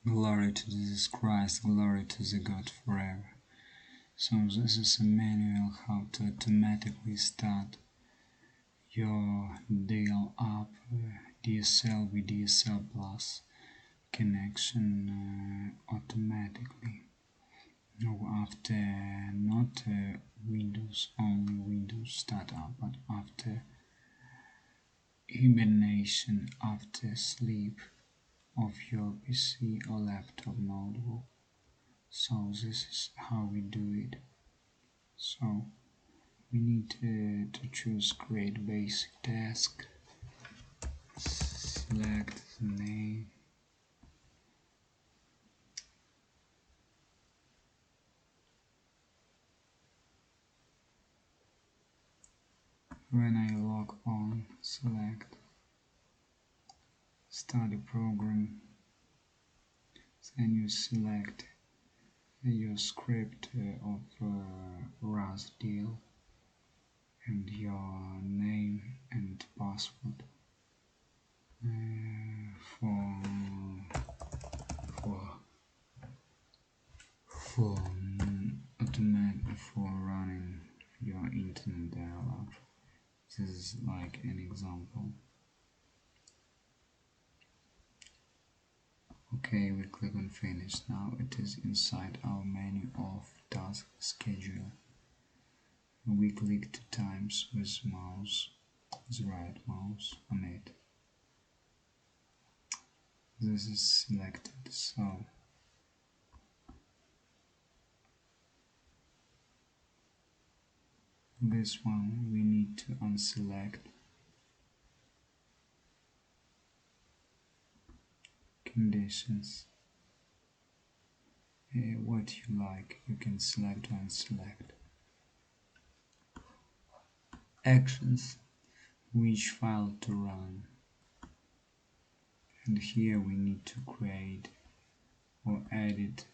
Glory to Jesus Christ, glory to the God forever. So this is a manual how to automatically start your dial-up DSL with DSL plus connection automatically. No, after not Windows only Windows startup, but after hibernation, after sleep of your PC or laptop notebook. So this is how we do it. So we need to choose create basic task, select the name, when I log on, select study program, then you select your script of Adsl and your name and password for running your internet dial-up. This is like an example. Okay, we click on finish. Now it is inside our menu of task schedule. We click 2 times with mouse, the right mouse on it. This is selected, so this one we need to unselect. Conditions. What you like, you can select or unselect. Actions, which file to run. And here we need to create or edit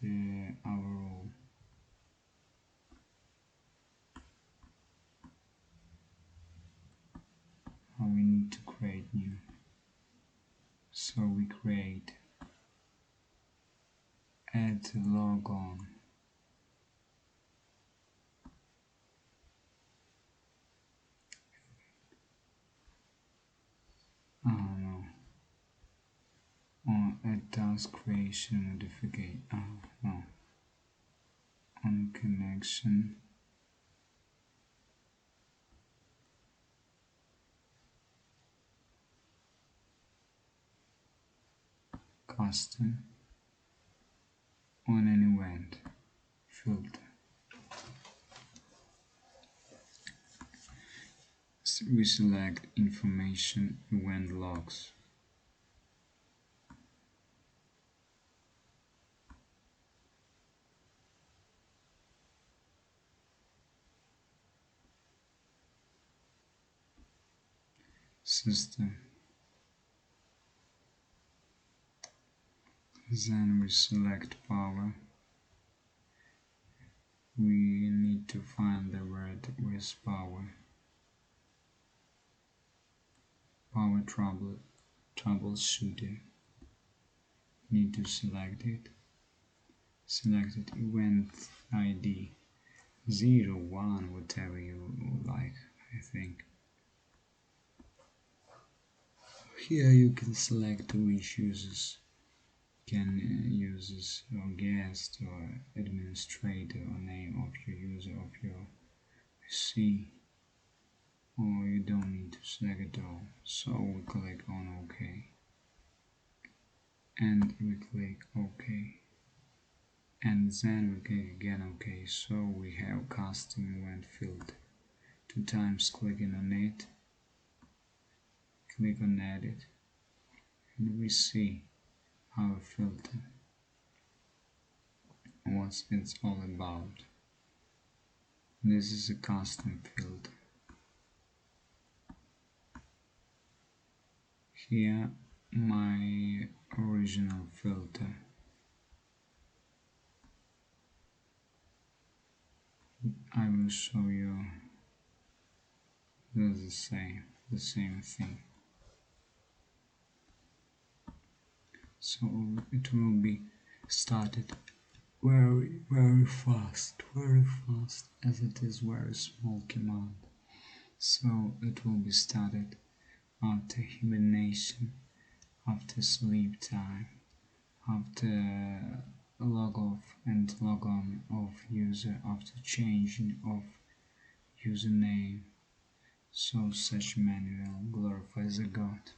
our role. We need to create new. So we create add logon. No. Or add task creation modification. No. On connection. Custom. On an event. Filter. So we select information event logs. System. Then we select power. We need to find the word with power. Power troubleshooting. Need to select it. Selected event ID 0, 1, whatever you like, I think. Here you can select which users can use this, or guest, or administrator, or name of your user of your PC, or you don't need to select it all. So we click on OK, and we click OK, and then we click again OK. So we have custom event filter. 2 times clicking on it, click on edit, and we see our filter, what it's all about. This is a custom filter. Here my original filter. I will show you the same thing. So it will be started very fast, as it is very small command. So it will be started after hibernation, after sleep time, after log off and log on of user, after changing of username. So such manual glorifies a god.